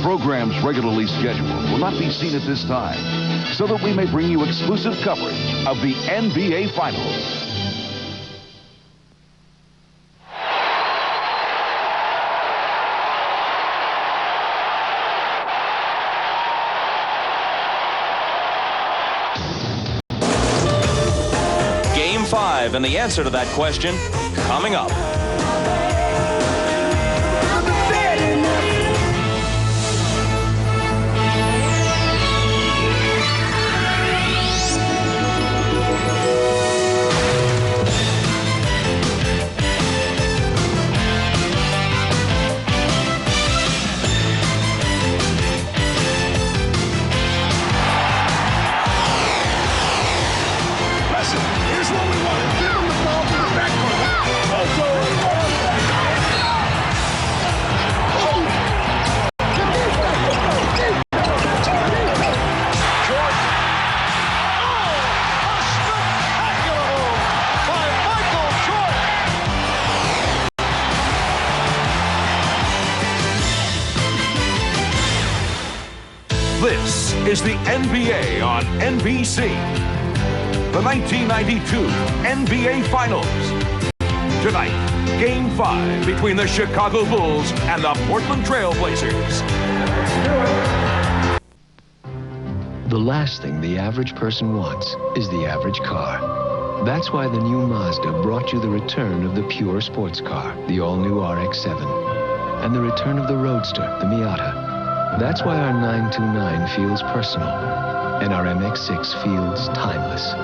Programs regularly scheduled will not be seen at this time, so that we may bring you exclusive coverage of the NBA Finals. Game 5, and the answer to that question coming up. This is the NBA on NBC. The 1992 NBA Finals. Tonight, Game 5 between the Chicago Bulls and the Portland Trail Blazers. The last thing the average person wants is the average car. That's why the new Mazda brought you the return of the pure sports car, the all-new RX-7, and the return of the Roadster, the Miata. That's why our 929 feels personal, and our MX-6 feels timeless.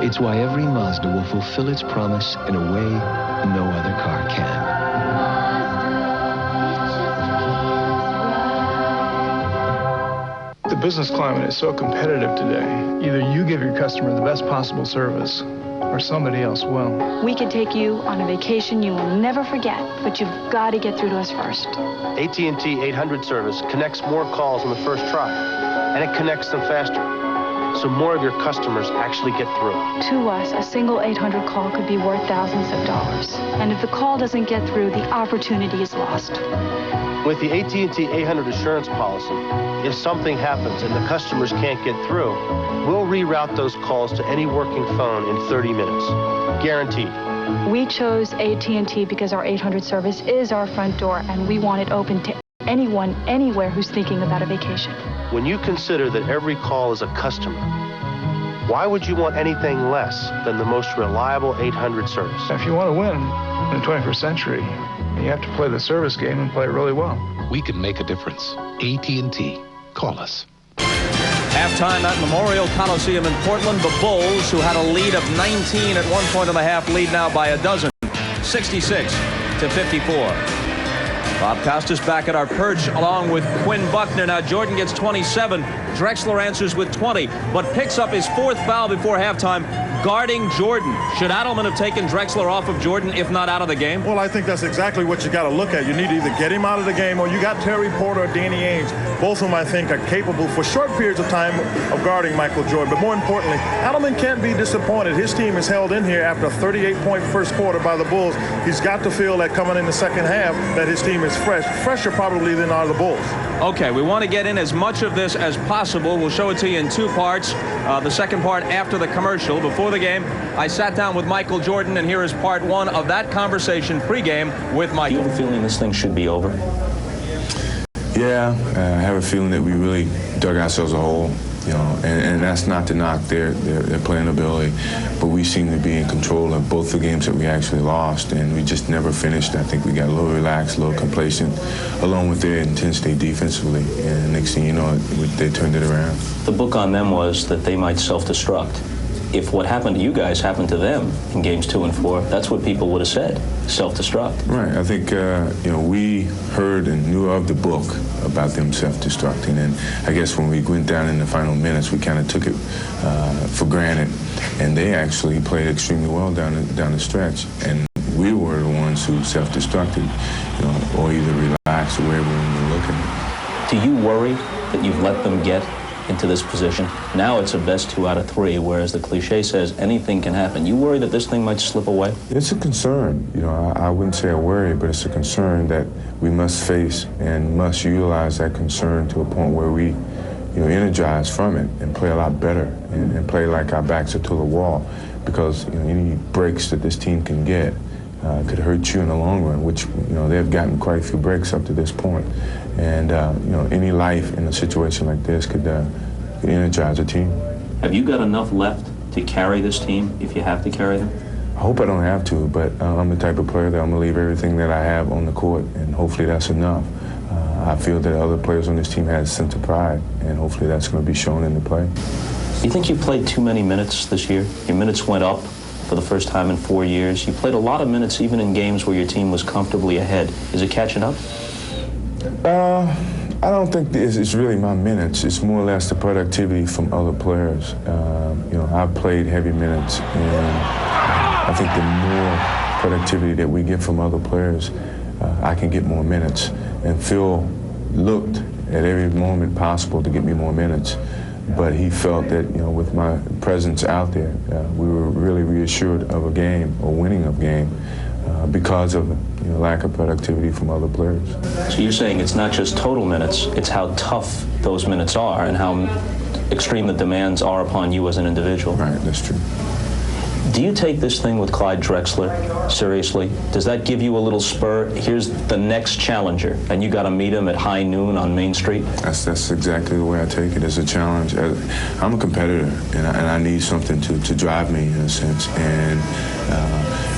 It's why every Mazda will fulfill its promise in a way no other car can. The business climate is so competitive today. Either you give your customer the best possible service, or somebody else will. We could take you on a vacation you will never forget, but you've got to get through to us first. AT&T 800 service connects more calls on the first try, and it connects them faster, so more of your customers actually get through. To us, a single 800 call could be worth thousands of dollars. And if the call doesn't get through, the opportunity is lost. With the AT&T 800 assurance policy, if something happens and the customers can't get through, we'll reroute those calls to any working phone in 30 minutes. Guaranteed. We chose AT&T because our 800 service is our front door, and we want it open to anyone, anywhere who's thinking about a vacation. When you consider that every call is a customer, why would you want anything less than the most reliable 800 service? If you want to win in the 21st century, you have to play the service game and play it really well. We can make a difference. AT&T. Call us. Halftime at Memorial Coliseum in Portland. The Bulls, who had a lead of 19 at one point in the half, lead now by a dozen, 66-54. Bob Costas back at our perch along with Quinn Buckner. Now Jordan gets 27. Drexler answers with 20, but picks up his fourth foul before halftime, guarding Jordan. Should Adelman have taken Drexler off of Jordan, if not out of the game? Well, I think that's exactly what you got to look at. You need to either get him out of the game, or you got Terry Porter or Danny Ainge, both of whom I think are capable for short periods of time of guarding Michael Jordan. But more importantly, Adelman can't be disappointed. His team is held in here after a 38-point first quarter by the Bulls. He's got to feel that coming in the second half that his team is fresher probably than are the Bulls. Okay, we want to get in as much of this as possible. We'll show it to you in two parts. The second part after the commercial. Before the game, I sat down with Michael Jordan, and here is part one of that conversation pregame with Michael. You have a feeling this thing should be over? Yeah, I have a feeling that we really dug ourselves a hole, you know, and that's not to knock their playing ability, but we seem to be in control of both the games that we actually lost, and we just never finished. I think we got a little relaxed, a little complacent, along with their intensity defensively, and next thing you know, they turned it around. The book on them was that they might self-destruct. If what happened to you guys happened to them in games 2 and 4, that's what people would have said, self-destruct. Right. I think, you know, we heard and knew of the book about them self-destructing, and I guess when we went down in the final minutes, we kind of took it for granted, and they actually played extremely well down the stretch, and we were the ones who self-destructed, you know, or either relaxed or wherever we were looking. Do you worry that you've let them get into this position. Now it's a best 2 out of 3, whereas the cliche says anything can happen. You worry that this thing might slip away? It's a concern. You know, I wouldn't say a worry, but it's a concern that we must face and must utilize that concern to a point where we, you know, energize from it and play a lot better and play like our backs are to the wall, because, you know, any breaks that this team can get could hurt you in the long run, which, you know, they've gotten quite a few breaks up to this point. And, you know, any life in a situation like this could energize a team. Have you got enough left to carry this team if you have to carry them? I hope I don't have to, but I'm the type of player that I'm going to leave everything that I have on the court, and hopefully that's enough. I feel that other players on this team have a sense of pride, and hopefully that's going to be shown in the play. You think you played too many minutes this year? Your minutes went up for the first time in 4 years. You played a lot of minutes even in games where your team was comfortably ahead. Is it catching up? I don't think it's really my minutes. It's more or less the productivity from other players. You know, I've played heavy minutes, and I think the more productivity that we get from other players, I can get more minutes. And Phil looked at every moment possible to get me more minutes, but he felt that, you know, with my presence out there, we were really reassured of a game or winning a game because of, you know, lack of productivity from other players. So you're saying it's not just total minutes, it's how tough those minutes are and how extreme the demands are upon you as an individual. Right, that's true. Do you take this thing with Clyde Drexler seriously? Does that give you a little spur? Here's the next challenger, and you got to meet him at high noon on Main Street? That's exactly the way I take it, as a challenge. I'm a competitor, and I need something to drive me, in a sense. And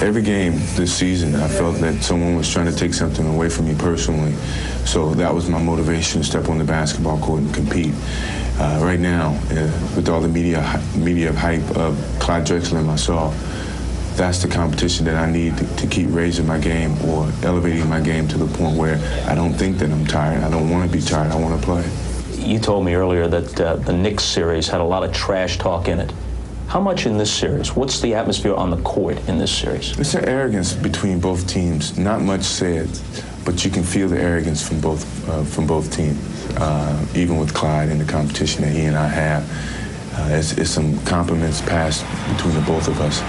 every game this season, I felt that someone was trying to take something away from me personally. So that was my motivation to step on the basketball court and compete. Right now, with all the media hype of Clyde Drexler and myself, that's the competition that I need to keep raising my game or elevating my game to the point where I don't think that I'm tired. I don't want to be tired. I want to play. You told me earlier that the Knicks series had a lot of trash talk in it. How much in this series? What's the atmosphere on the court in this series? It's an arrogance between both teams. Not much said, but you can feel the arrogance from both teams. Even with Clyde and the competition that he and I have, it's some compliments passed between the both of us,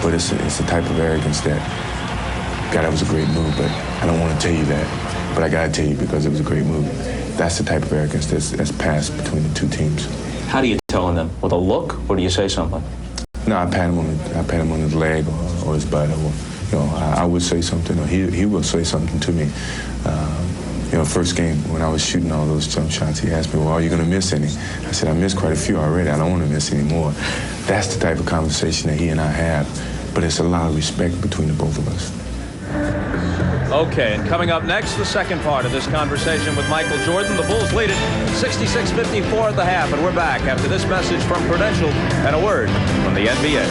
but it's a type of arrogance that, God, that was a great move, but I don't want to tell you that, but I got to tell you because it was a great move. That's the type of arrogance that's passed between the two teams. How do you tell them? With a look, or do you say something? No, I pat him on his leg or his butt, or, you know, I would say something, or he will say something to me. You know, first game when I was shooting all those jump shots, he asked me, well, are you going to miss any? I said, I missed quite a few already. I don't want to miss any more. That's the type of conversation that he and I have, but it's a lot of respect between the both of us. Okay, and coming up next, the second part of this conversation with Michael Jordan. The Bulls lead it 66-54 at the half, and we're back after this message from Prudential and a word from the NBA.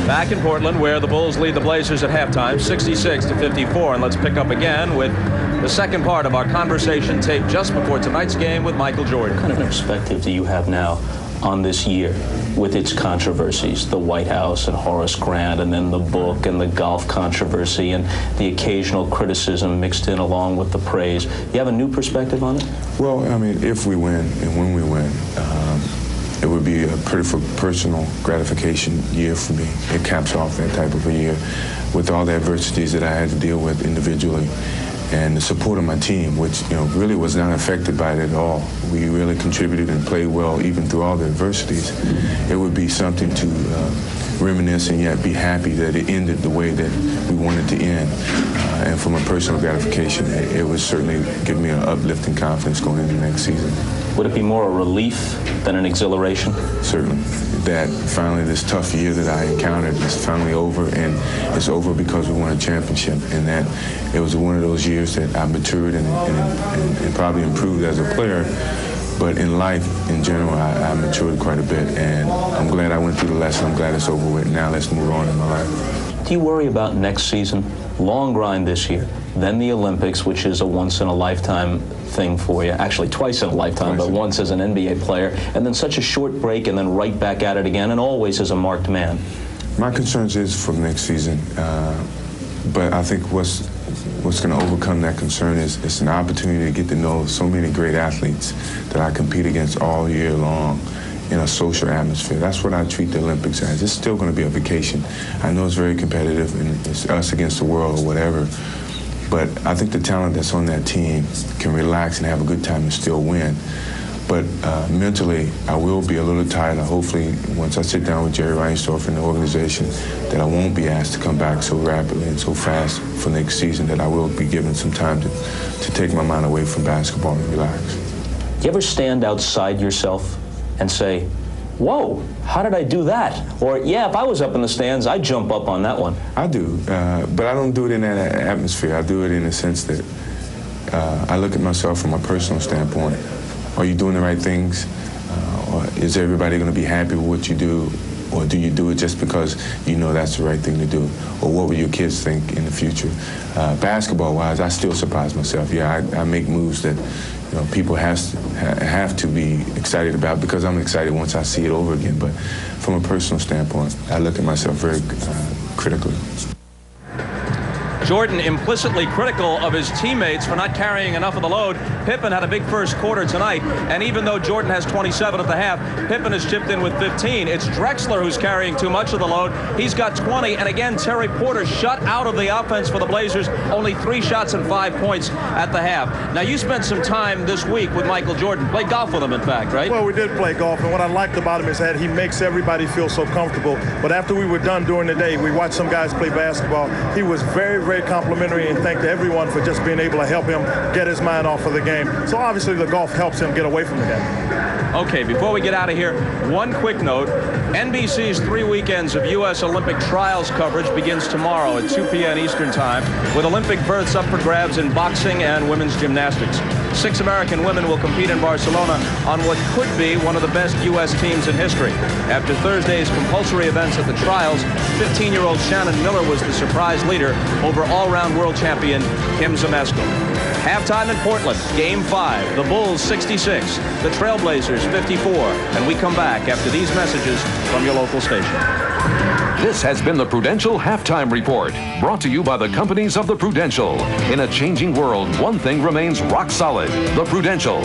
Back in Portland, where the Bulls lead the Blazers at halftime, 66-54. And let's pick up again with the second part of our conversation taped just before tonight's game with Michael Jordan. What kind of perspective do you have now on this year with its controversies, the White House and Horace Grant, and then the book and the golf controversy and the occasional criticism mixed in along with the praise? You have a new perspective on it? Well, I mean, if we win and when we win, it would be a pretty personal gratification year for me. It caps off that type of a year with all the adversities that I had to deal with individually and the support of my team, which, you know, really was not affected by it at all. We really contributed and played well even through all the adversities. It would be something to reminisce and yet be happy that it ended the way that we wanted to end. And from a personal gratification, it would certainly give me an uplifting confidence going into the next season. Would it be more a relief than an exhilaration? Certainly. That finally this tough year that I encountered is finally over, and it's over because we won a championship, and that it was one of those years that I matured and probably improved as a player. But in life, in general, I matured quite a bit, and I'm glad I went through the lesson. I'm glad it's over with. Now let's move on in my life. Do you worry about next season? Long grind this year, then the Olympics, which is a once-in-a-lifetime thing for you. Actually, twice in a lifetime, but once as an NBA player, and then such a short break, and then right back at it again, and always as a marked man. My concerns is for next season. But I think what's going to overcome that concern is it's an opportunity to get to know so many great athletes that I compete against all year long in a social atmosphere. That's what I treat the Olympics as. It's still going to be a vacation. I know it's very competitive and it's us against the world or whatever, but I think the talent that's on that team can relax and have a good time and still win. But mentally, I will be a little tired. Hopefully, once I sit down with Jerry Reinsdorf and the organization, that I won't be asked to come back so rapidly and so fast for next season, that I will be given some time to take my mind away from basketball and relax. Do you ever stand outside yourself and say, whoa, how did I do that? Or, yeah, if I was up in the stands, I'd jump up on that one. I do, but I don't do it in that atmosphere. I do it in the sense that I look at myself from a personal standpoint. Are you doing the right things? Or is everybody going to be happy with what you do? Or do you do it just because you know that's the right thing to do? Or what will your kids think in the future? Basketball-wise, I still surprise myself. Yeah, I make moves that people have to be excited about because I'm excited once I see it over again. But from a personal standpoint, I look at myself very critically. Jordan implicitly critical of his teammates for not carrying enough of the load. Pippen had a big first quarter tonight, and even though Jordan has 27 at the half, Pippen has chipped in with 15. It's Drexler who's carrying too much of the load. He's got 20, and again, Terry Porter shut out of the offense for the Blazers. Only 3 shots and 5 points at the half. Now, you spent some time this week with Michael Jordan. Played golf with him, in fact, right? Well, we did play golf, and what I liked about him is that he makes everybody feel so comfortable. But after we were done during the day, we watched some guys play basketball. He was very, very complimentary and thanked everyone for just being able to help him get his mind off of the game. So obviously the golf helps him get away from the game. Okay, before we get out of here, one quick note. NBC's 3 weekends of U.S. Olympic trials coverage begins tomorrow at 2 p.m. Eastern Time, with Olympic berths up for grabs in boxing and women's gymnastics. 6 American women will compete in Barcelona on what could be one of the best U.S. teams in history. After Thursday's compulsory events at the trials, 15-year-old Shannon Miller was the surprise leader over all-round world champion Kim Zmeskal. Halftime in Portland, Game 5, the Bulls 66, the Trailblazers 54, and we come back after these messages from your local station. This has been the Prudential Halftime Report, brought to you by the companies of the Prudential. In a changing world, one thing remains rock solid: the Prudential.